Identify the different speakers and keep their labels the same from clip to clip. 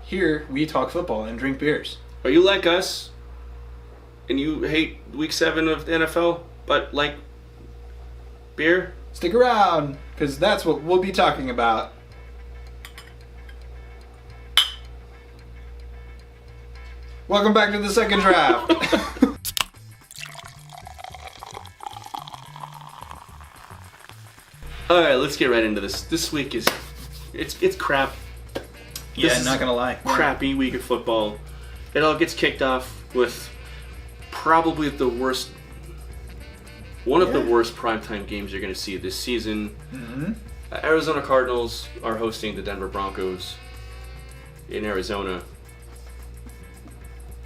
Speaker 1: Here, we talk football and drink beers.
Speaker 2: Are you like us and you hate Week 7 of the NFL, but like beer?
Speaker 1: Stick around, because that's what we'll be talking about. Welcome back to the second draft.
Speaker 2: All right, let's get right into this. This week is it's crap.
Speaker 1: Yeah, not gonna lie.
Speaker 2: Crappy week of football. It all gets kicked off with probably one of the worst primetime games you're going to see this season.
Speaker 1: Mm-hmm.
Speaker 2: Arizona Cardinals are hosting the Denver Broncos in Arizona.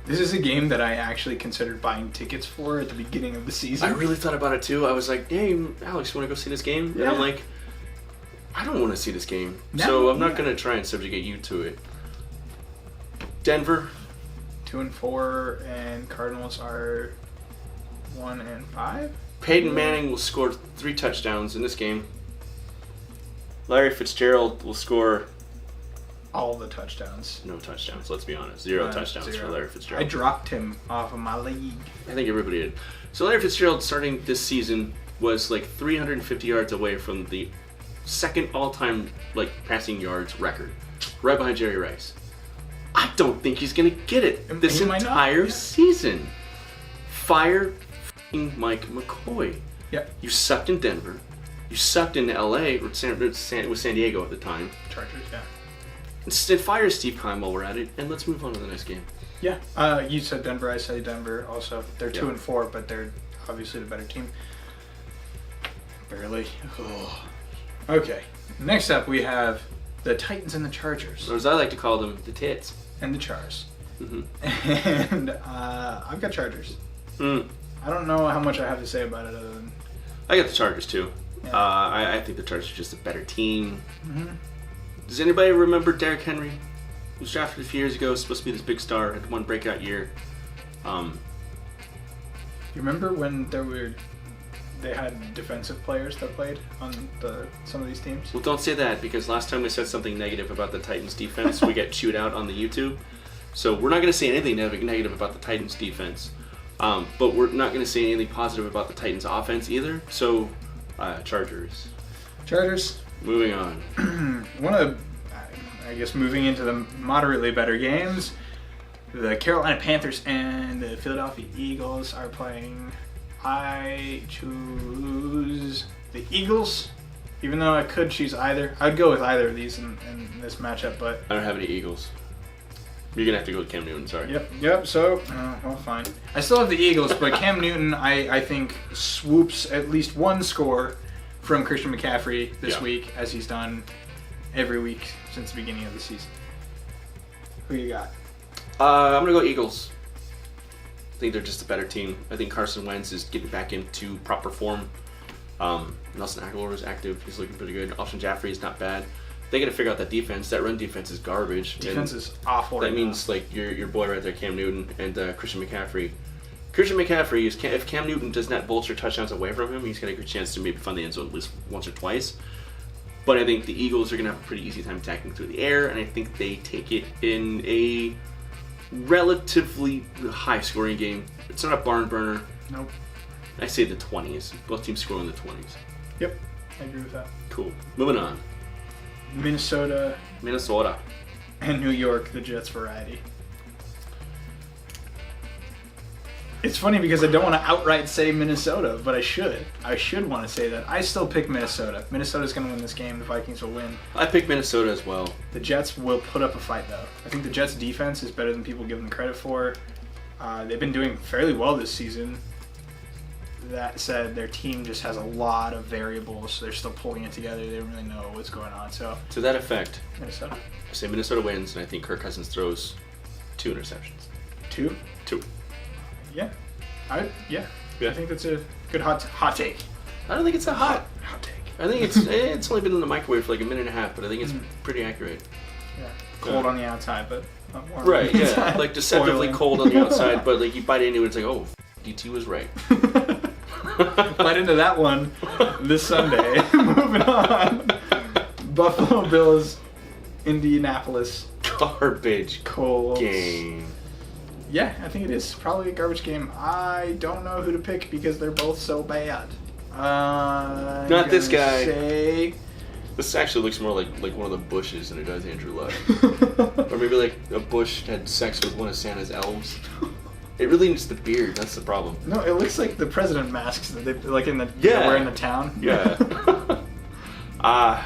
Speaker 1: This is a game that I actually considered buying tickets for at the beginning of the season.
Speaker 2: I really thought about it too. I was like, hey, Alex, you want to go see this game?
Speaker 1: Yeah.
Speaker 2: And I'm like, I don't want to see this game. So I'm not going to try and subjugate you to it. Denver.
Speaker 1: 2-4, and Cardinals are 1-5.
Speaker 2: Peyton Manning will score 3 touchdowns in this game. Larry Fitzgerald will score
Speaker 1: all the touchdowns.
Speaker 2: No touchdowns, let's be honest. Zero touchdowns for Larry Fitzgerald.
Speaker 1: I dropped him off of my league.
Speaker 2: I think everybody did. So Larry Fitzgerald, starting this season, was like 350 yards away from the second all-time passing yards record, right behind Jerry Rice. I don't think he's going to get it this entire season. Fire Mike McCoy.
Speaker 1: Yep.
Speaker 2: You sucked in Denver. You sucked in LA with San Diego at the time.
Speaker 1: Chargers, yeah.
Speaker 2: Instead, fire Steve Keim while we're at it, and let's move on to the next game.
Speaker 1: Yeah. You said Denver, I said Denver also. They're 2-4, but they're obviously the better team. Barely. Oh. Okay. Next up, we have the Titans and the Chargers.
Speaker 2: Or as I like to call them, the Tits.
Speaker 1: And the Chars.
Speaker 2: Mm-hmm.
Speaker 1: And I've got Chargers.
Speaker 2: Mm.
Speaker 1: I don't know how much I have to say about it other than...
Speaker 2: I got the Chargers too.
Speaker 1: Yeah.
Speaker 2: I think the Chargers are just a better team.
Speaker 1: Mm-hmm.
Speaker 2: Does anybody remember Derrick Henry? He was drafted a few years ago, supposed to be this big star, had one breakout year.
Speaker 1: You remember when they had defensive players that played on some of these teams?
Speaker 2: Well, don't say that, because last time we said something negative about the Titans defense, we get chewed out on the YouTube. So we're not going to say anything negative about the Titans defense. But we're not going to say anything positive about the Titans offense either. So, Chargers.
Speaker 1: Chargers.
Speaker 2: Moving on.
Speaker 1: One of, I guess, moving into the moderately better games, the Carolina Panthers and the Philadelphia Eagles are playing. I choose the Eagles, even though I could choose either. I'd go with either of these in this matchup, but...
Speaker 2: I don't have any Eagles. You're going to have to go with Cam Newton, sorry.
Speaker 1: Yep, so, well, fine. I still have the Eagles, but Cam Newton, I think, swoops at least one score from Christian McCaffrey this week, as he's done every week since the beginning of the season. Who you got?
Speaker 2: I'm going to go Eagles. I think they're just a better team. I think Carson Wentz is getting back into proper form. Nelson Aguilar is active. He's looking pretty good. Austin Jeffrey is not bad. They got to figure out that defense. That run defense is garbage.
Speaker 1: Defense is awful.
Speaker 2: That means your boy right there, Cam Newton, and Christian McCaffrey. Christian McCaffrey is if Cam Newton does not vulture touchdowns away from him, he's got a good chance to maybe find the end zone at least once or twice. But I think the Eagles are going to have a pretty easy time tackling through the air, and I think they take it in a relatively high-scoring game. It's not a barn burner.
Speaker 1: Nope.
Speaker 2: I say the 20s. Both teams score in the 20s.
Speaker 1: Yep, I agree with that.
Speaker 2: Cool. Moving on.
Speaker 1: Minnesota. And New York, the Jets variety. It's funny because I don't want to outright say Minnesota, but I should. I should want to say that. I still pick Minnesota. Minnesota's going to win this game. The Vikings will win.
Speaker 2: I pick Minnesota as well.
Speaker 1: The Jets will put up a fight, though. I think the Jets' defense is better than people give them credit for. They've been doing fairly well this season. That said, their team just has a lot of variables. So they're still pulling it together. They don't really know what's going on. So
Speaker 2: to that effect,
Speaker 1: Minnesota.
Speaker 2: I say Minnesota wins, and I think Kirk Cousins throws 2 interceptions.
Speaker 1: 2?
Speaker 2: 2.
Speaker 1: Yeah. I think that's a good hot take.
Speaker 2: I don't think it's a hot
Speaker 1: take.
Speaker 2: I think it's only been in the microwave for like a minute and a half, but I think it's pretty accurate.
Speaker 1: Yeah. Cold on the outside, but not warm.
Speaker 2: Right, yeah. Like deceptively cold on the outside, but like you bite into it, it's like, oh, DT was right.
Speaker 1: Bite into that one this Sunday. Moving on. Buffalo Bills, Indianapolis.
Speaker 2: garbage
Speaker 1: Colts.
Speaker 2: game.
Speaker 1: Yeah, I think it is probably a garbage game. I don't know who to pick because they're both so bad.
Speaker 2: Not this guy.
Speaker 1: Say...
Speaker 2: This actually looks more like one of the Bushes than it does Andrew Luck. Or maybe like a Bush had sex with one of Santa's elves. It really needs the beard. That's the problem.
Speaker 1: No, it looks like the president masks that they like in the
Speaker 2: Yeah.
Speaker 1: wearing the town.
Speaker 2: Yeah. I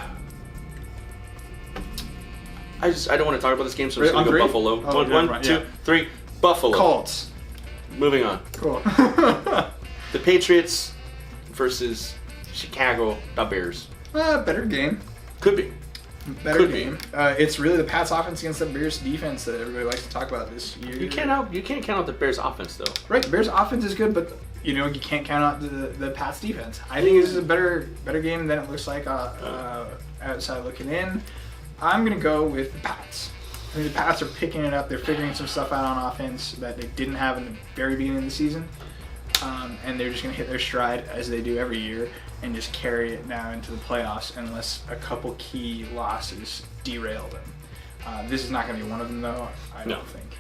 Speaker 2: don't want to talk about this game, so I'm just gonna go Buffalo.
Speaker 1: Oh,
Speaker 2: One, two, three. Buffalo.
Speaker 1: Colts.
Speaker 2: Moving on.
Speaker 1: Cool.
Speaker 2: The Patriots versus Chicago Bears.
Speaker 1: Better game.
Speaker 2: Could be.
Speaker 1: Better
Speaker 2: Could
Speaker 1: game. It's really the Pats offense against the Bears defense that everybody likes to talk about this year.
Speaker 2: You can't count out the Bears offense though.
Speaker 1: Right, the Bears offense is good, but you can't count out the Pats defense. I think this is a better game than it looks like outside looking in. I'm gonna go with the Pats. I think the Pats are picking it up. They're figuring some stuff out on offense that they didn't have in the very beginning of the season, and they're just gonna hit their stride as they do every year and just carry it now into the playoffs unless a couple key losses derail them. This is not going to be one of them, though, I don't think.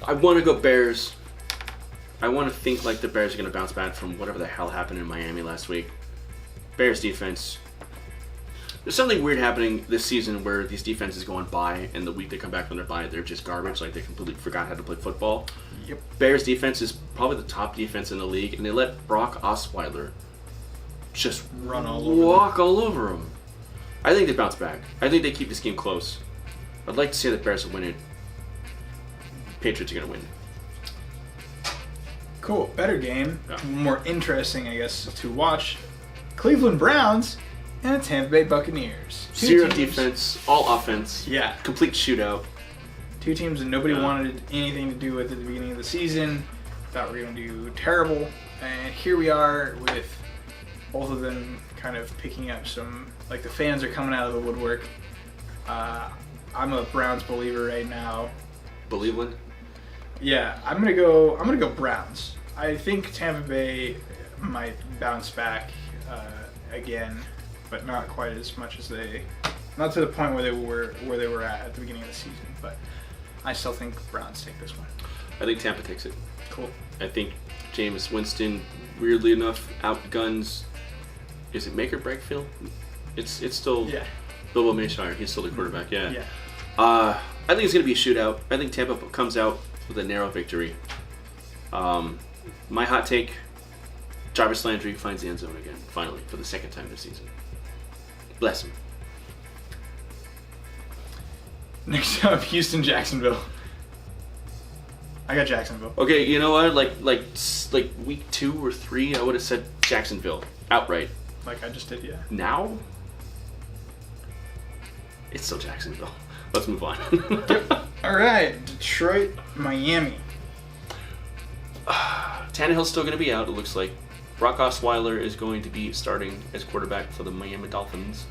Speaker 2: I want to go Bears. I want to think like the Bears are going to bounce back from whatever the hell happened in Miami last week. Bears defense. There's something weird happening this season where these defenses go on bye, and the week they come back from their bye, they're just garbage. Like they completely forgot how to play football.
Speaker 1: Yep.
Speaker 2: Bears defense is probably the top defense in the league, and they let Brock Osweiler just walk all over them. I think they bounce back. I think they keep this game close. I'd like to see the Bears win it. Patriots are going to win.
Speaker 1: Cool. Better game. More interesting, I guess, to watch. Cleveland Browns and the Tampa Bay Buccaneers.
Speaker 2: Zero defense, all offense.
Speaker 1: Yeah.
Speaker 2: Complete shootout.
Speaker 1: Two teams that nobody wanted anything to do with at the beginning of the season. Thought we were going to do terrible. And here we are with both of them kind of picking up some, like the fans are coming out of the woodwork. I'm a Browns believer right now.
Speaker 2: Believeland?
Speaker 1: Yeah, I'm gonna go Browns. I think Tampa Bay might bounce back again, but not quite as much as not to the point where they were at the beginning of the season. But I still think Browns take this one.
Speaker 2: I think Tampa takes it.
Speaker 1: Cool.
Speaker 2: I think Jameis Winston, weirdly enough, outguns. Is it make or break, Phil? It's still Bilbo Mayshire. He's still the quarterback. Yeah. I think it's gonna be a shootout. I think Tampa comes out with a narrow victory. My hot take: Jarvis Landry finds the end zone again, finally, for the second time this season. Bless him.
Speaker 1: Next up, Houston, Jacksonville. I got Jacksonville.
Speaker 2: Okay, you know what? Like week 2 or 3, I would have said Jacksonville outright.
Speaker 1: Like I just did, yeah.
Speaker 2: Now, it's still Jacksonville. Let's move on.
Speaker 1: All right, Detroit, Miami.
Speaker 2: Tannehill's still going to be out, it looks like. Brock Osweiler is going to be starting as quarterback for the Miami Dolphins.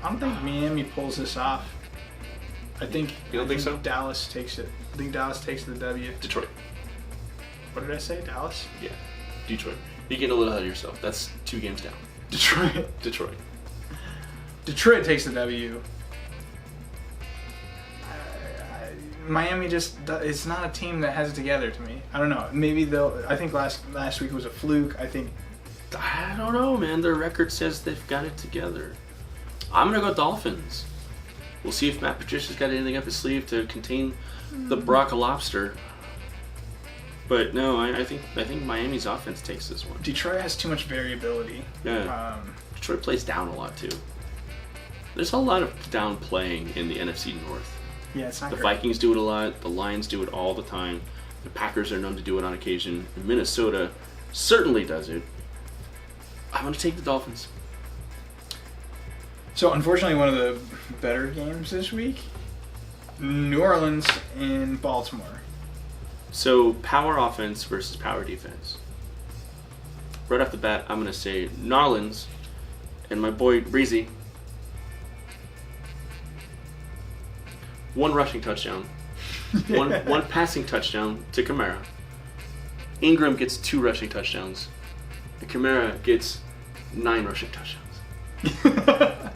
Speaker 1: I don't think Miami pulls this off. You
Speaker 2: don't think so?
Speaker 1: Dallas takes it. I think Dallas takes the W.
Speaker 2: Detroit.
Speaker 1: What did I say? Dallas?
Speaker 2: Yeah, Detroit. You're getting a little ahead of yourself. That's 2 games down.
Speaker 1: Detroit. Detroit takes the W. Miami it's not a team that has it together to me. I don't know. Maybe I think last week was a fluke.
Speaker 2: I don't know, man. Their record says they've got it together. I'm going to go Dolphins. We'll see if Matt Patricia's got anything up his sleeve to contain the Brock Lobster. But no, I think Miami's offense takes this one.
Speaker 1: Detroit has too much variability.
Speaker 2: Yeah. Detroit plays down a lot too. There's a lot of down playing in the NFC North.
Speaker 1: Yeah, it's not
Speaker 2: The
Speaker 1: great.
Speaker 2: Vikings do it a lot. The Lions do it all the time. The Packers are known to do it on occasion. Minnesota certainly does it. I'm going to take the Dolphins.
Speaker 1: So, unfortunately, one of the better games this week, New Orleans in Baltimore.
Speaker 2: So, power offense versus power defense. Right off the bat, I'm going to say New Orleans and my boy Breezy. 1 rushing touchdown. one passing touchdown to Kamara. Ingram gets 2 rushing touchdowns. And Kamara gets 9 rushing touchdowns.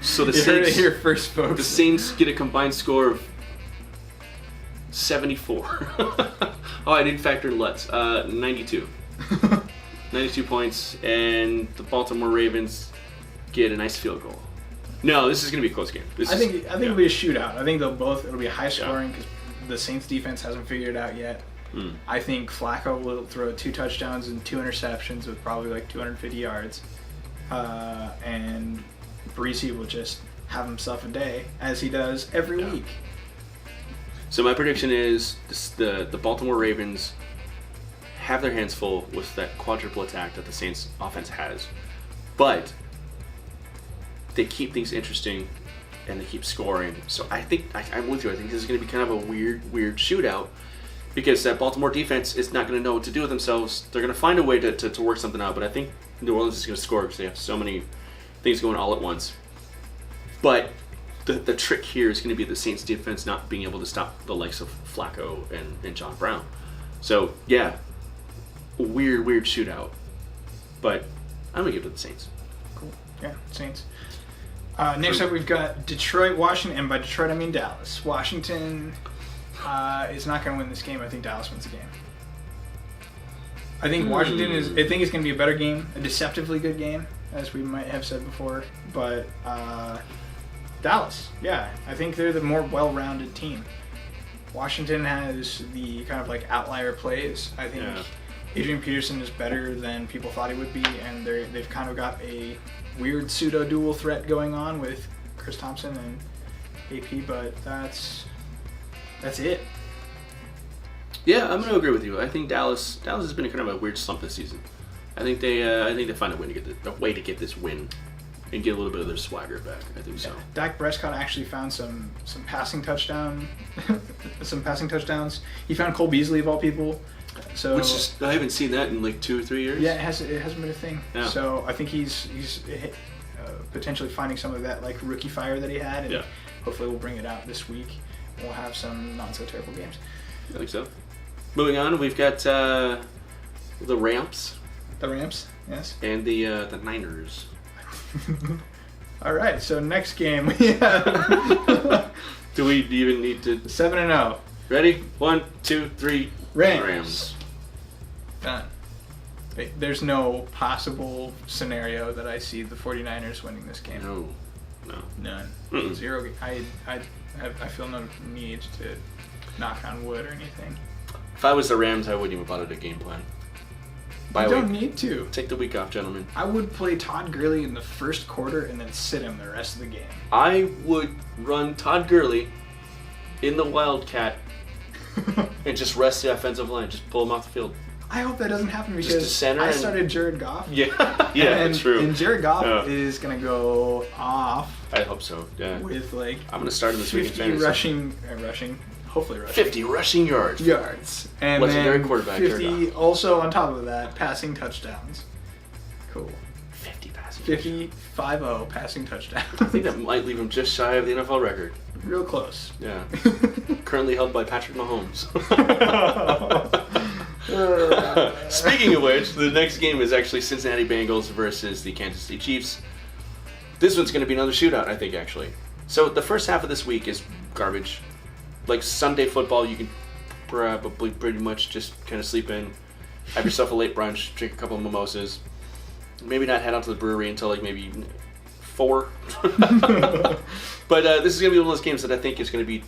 Speaker 2: So the
Speaker 1: You heard it
Speaker 2: Saints,
Speaker 1: here first, folks.
Speaker 2: the Saints get a combined score of 74. Oh, I didn't factor in Lutz. 92. 92 points, and the Baltimore Ravens get a nice field goal. No, this is going to be a close game.
Speaker 1: I think it'll be a shootout. I think it'll be high scoring because the Saints defense hasn't figured it out yet. I think Flacco will throw 2 touchdowns and 2 interceptions with probably like 250 yards. And Breesy will just have himself a day, as he does every week.
Speaker 2: So my prediction is the Baltimore Ravens have their hands full with that quadruple attack that the Saints offense has. But they keep things interesting and they keep scoring. So I think I'm with you. I think this is going to be kind of a weird shootout because that Baltimore defense is not going to know what to do with themselves. They're going to find a way to work something out, but I think New Orleans is going to score because they have so many things going all at once. But the trick here is going to be the Saints defense not being able to stop the likes of Flacco and John Brown. So yeah, weird shootout. But I'm going to give it to the Saints.
Speaker 1: Cool. Yeah, Saints. Next up, we've got Detroit, Washington, and by Detroit I mean Dallas. Washington is not going to win this game. I think Dallas wins the game. I think Washington is. I think it's going to be a better game, a deceptively good game, as we might have said before. But Dallas, yeah, I think they're the more well-rounded team. Washington has the kind of like outlier plays. I think Adrian Peterson is better than people thought he would be, and they've kind of got a weird pseudo-dual threat going on with Chris Thompson and AP, but that's it.
Speaker 2: Yeah, I'm going to agree with you. I think Dallas has been kind of a weird slump this season. I think they find a way to get this win and get a little bit of their swagger back. I think so.
Speaker 1: Dak Prescott actually found some passing touchdowns. He found Cole Beasley of all people. So
Speaker 2: I haven't seen that in like 2 or 3 years.
Speaker 1: Yeah, it hasn't been a thing.
Speaker 2: Yeah.
Speaker 1: So I think he's potentially finding some of that like rookie fire that he had, and hopefully we'll bring it out this week. We'll have some not so terrible games.
Speaker 2: I think so. Moving on, we've got the Rams.
Speaker 1: The Rams, yes.
Speaker 2: And the Niners.
Speaker 1: All right, so next game we have.
Speaker 2: Do we even need to?
Speaker 1: 7-0.
Speaker 2: Ready? 1, 2, 3.
Speaker 1: Rams. Done. There's no possible scenario that I see the 49ers winning this game.
Speaker 2: No.
Speaker 1: None.
Speaker 2: Mm-mm.
Speaker 1: 0. I feel no need to knock on wood or anything.
Speaker 2: If I was the Rams, I wouldn't even bother the game plan.
Speaker 1: You don't need to.
Speaker 2: Take the week off, gentlemen.
Speaker 1: I would play Todd Gurley in the first quarter and then sit him the rest of the game.
Speaker 2: I would run Todd Gurley in the Wildcat and just rest the offensive line. Just pull him off the field.
Speaker 1: I hope that doesn't happen because I started Jared Goff.
Speaker 2: Yeah, true.
Speaker 1: And Jared Goff is going to go off.
Speaker 2: I hope so, yeah.
Speaker 1: With like
Speaker 2: I'm going to start him this week in
Speaker 1: 50
Speaker 2: fantasy.
Speaker 1: Hopefully rushing.
Speaker 2: 50 rushing yards.
Speaker 1: And
Speaker 2: legendary
Speaker 1: then
Speaker 2: quarterback.
Speaker 1: 50 also on top of that, passing touchdowns. Cool.
Speaker 2: 50 passing
Speaker 1: 50-5-0 passing touchdowns.
Speaker 2: I think that might leave him just shy of the NFL record.
Speaker 1: Real close.
Speaker 2: Yeah. Currently held by Patrick Mahomes. Speaking of which, the next game is actually Cincinnati Bengals versus the Kansas City Chiefs. This one's going to be another shootout, I think, actually. So the first half of this week is garbage. Like Sunday football, you can probably pretty much just kind of sleep in, have yourself a late brunch, drink a couple of mimosas, maybe not head out to the brewery until like maybe 4. But this is going to be one of those games that I think is going to be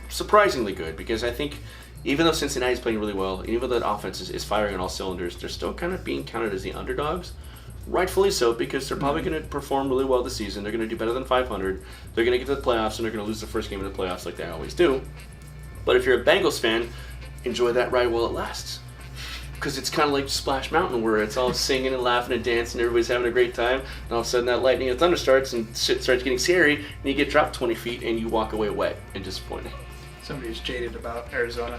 Speaker 2: surprisingly good because I think even though Cincinnati's playing really well, and even though that offense is firing on all cylinders, they're still kind of being counted as the underdogs. Rightfully so, because they're probably going to perform really well this season. They're going to do better than 500. They're going to get to the playoffs, and they're going to lose the first game of the playoffs like they always do. But if you're a Bengals fan, enjoy that ride while it lasts. Because it's kind of like Splash Mountain, where it's all singing and laughing and dancing, and everybody's having a great time. And all of a sudden that lightning and thunder starts, and shit starts getting scary, and you get dropped 20 feet, and you walk away wet and disappointed.
Speaker 1: Somebody's jaded about Arizona.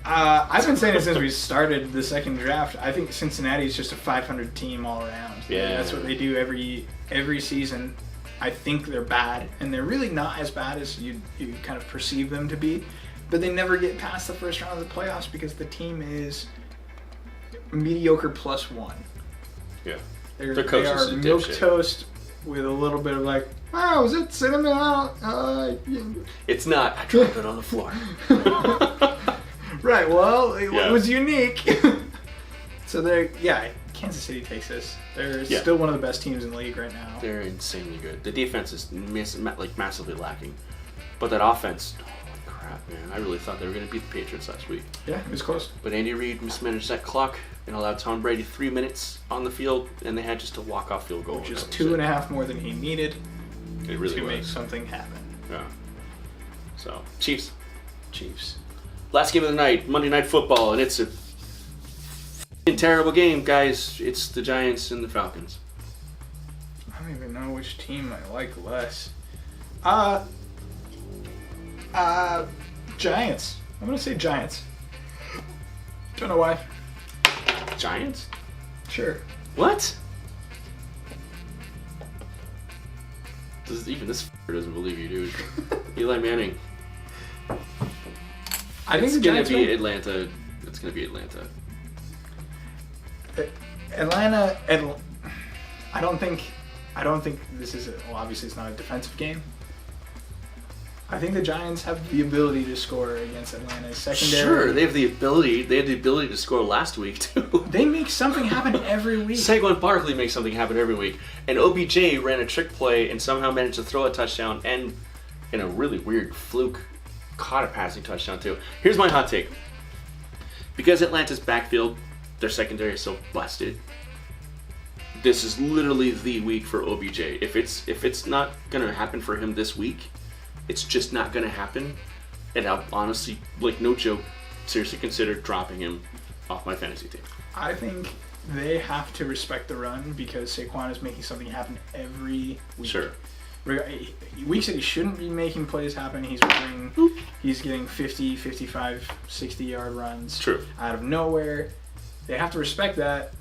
Speaker 1: I've been saying it since we started the second draft. I think Cincinnati is just a 500 team all around.
Speaker 2: Yeah,
Speaker 1: that's what they do every season. I think they're bad, and they're really not as bad as you kind of perceive them to be. But they never get past the first round of the playoffs because the team is mediocre +1.
Speaker 2: Yeah,
Speaker 1: they are milquetoast with a little bit of like, wow, is it cinnamon?
Speaker 2: It's not. I dropped it on the floor.
Speaker 1: Right, well, it
Speaker 2: Yeah.
Speaker 1: was unique. So Kansas City takes this. They're still one of the best teams in the league right now.
Speaker 2: They're insanely good. The defense is massively lacking. But that offense, holy crap, man. I really thought they were going to beat the Patriots last week.
Speaker 1: Yeah, it was close.
Speaker 2: But Andy Reid mismanaged that clock and allowed Tom Brady 3 minutes on the field, and they had just a walk-off field goal.
Speaker 1: Which is 2.5 more than he needed
Speaker 2: it really
Speaker 1: to
Speaker 2: was.
Speaker 1: make something happen.
Speaker 2: Yeah. So, Chiefs. Last game of the night, Monday Night Football, and it's a terrible game, guys. It's the Giants and the Falcons.
Speaker 1: I don't even know which team I like less. Giants. I'm gonna say Giants. Don't know why.
Speaker 2: Giants?
Speaker 1: Sure.
Speaker 2: What? Even this doesn't believe you, dude. Eli Manning.
Speaker 1: I think
Speaker 2: it's
Speaker 1: the
Speaker 2: gonna
Speaker 1: Giants
Speaker 2: be
Speaker 1: win.
Speaker 2: Atlanta. It's gonna be Atlanta.
Speaker 1: Atlanta. I don't think this is. Obviously, it's not a defensive game. I think the Giants have the ability to score against Atlanta's secondary.
Speaker 2: Sure, they have the ability. They had the ability to score last week too.
Speaker 1: They make something happen every week.
Speaker 2: Saquon Barkley makes something happen every week, and OBJ ran a trick play and somehow managed to throw a touchdown, and in a really weird fluke, caught a passing touchdown too. Here's my hot take: because Atlanta's backfield, their secondary is so busted. This is literally the week for OBJ. If it's not gonna happen for him this week, it's just not gonna happen. And I'll honestly, like, no joke, seriously consider dropping him off my fantasy team.
Speaker 1: I think they have to respect the run because Saquon is making something happen every week.
Speaker 2: Sure.
Speaker 1: Weeks that he shouldn't be making plays happen, he's getting 50, 55, 60-yard runs.
Speaker 2: True.
Speaker 1: Out of nowhere. They have to respect that.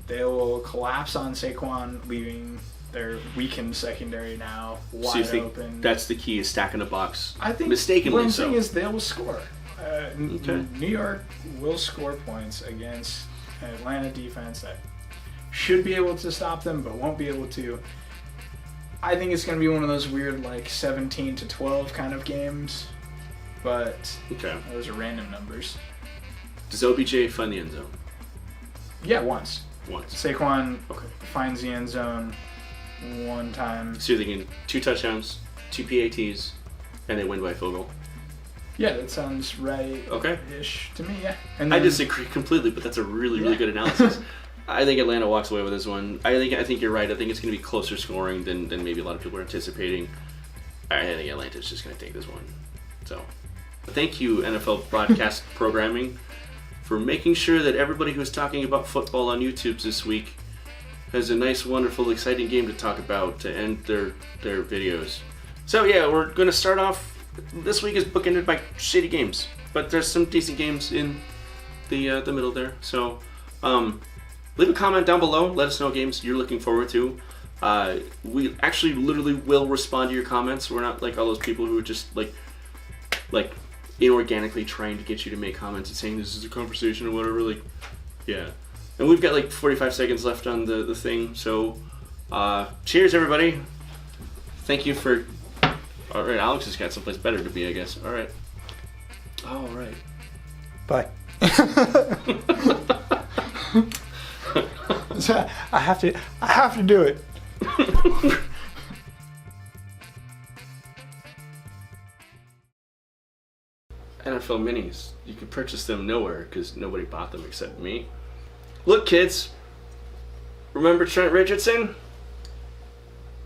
Speaker 1: They will collapse on Saquon, leaving their weakened secondary now wide
Speaker 2: So you think
Speaker 1: open.
Speaker 2: that's the key, is stacking a box.
Speaker 1: I think
Speaker 2: mistakenly
Speaker 1: what I'm
Speaker 2: so.
Speaker 1: saying is they will score.
Speaker 2: Okay.
Speaker 1: New York will score points against an Atlanta defense that should be able to stop them, but won't be able to. I think it's going to be one of those weird, like 17-12 kind of games, but
Speaker 2: Okay.
Speaker 1: those are random numbers.
Speaker 2: Does OBJ find the end zone?
Speaker 1: Yeah, once.
Speaker 2: Once.
Speaker 1: Saquon
Speaker 2: Okay.
Speaker 1: finds the end zone one time.
Speaker 2: So you're thinking 2 touchdowns, 2 PATs, and they win by a field goal?
Speaker 1: Yeah, that sounds right.
Speaker 2: Okay.
Speaker 1: Ish to me, yeah. And
Speaker 2: I
Speaker 1: then-
Speaker 2: disagree completely, but that's a really good analysis. I think Atlanta walks away with this one. I think you're right. I think it's going to be closer scoring than maybe a lot of people are anticipating. I think Atlanta's just going to take this one. So, thank you, NFL broadcast programming, for making sure that everybody who's talking about football on YouTube this week has a nice, wonderful, exciting game to talk about to end their videos. So yeah, we're going to start off. This week is bookended by shitty games, but there's some decent games in the middle there. So leave a comment down below. Let us know games you're looking forward to. We actually literally will respond to your comments. We're not like all those people who are just like inorganically trying to get you to make comments and saying this is a conversation or whatever. Like, yeah. And we've got like 45 seconds left on the thing. So cheers, everybody. Thank you for... All right, Alex has got someplace better to be, I guess. All right. All right.
Speaker 1: Bye. So I have to do it.
Speaker 2: NFL minis. You can purchase them nowhere because nobody bought them except me. Look, kids. Remember Trent Richardson?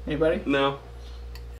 Speaker 1: Anybody?
Speaker 2: No.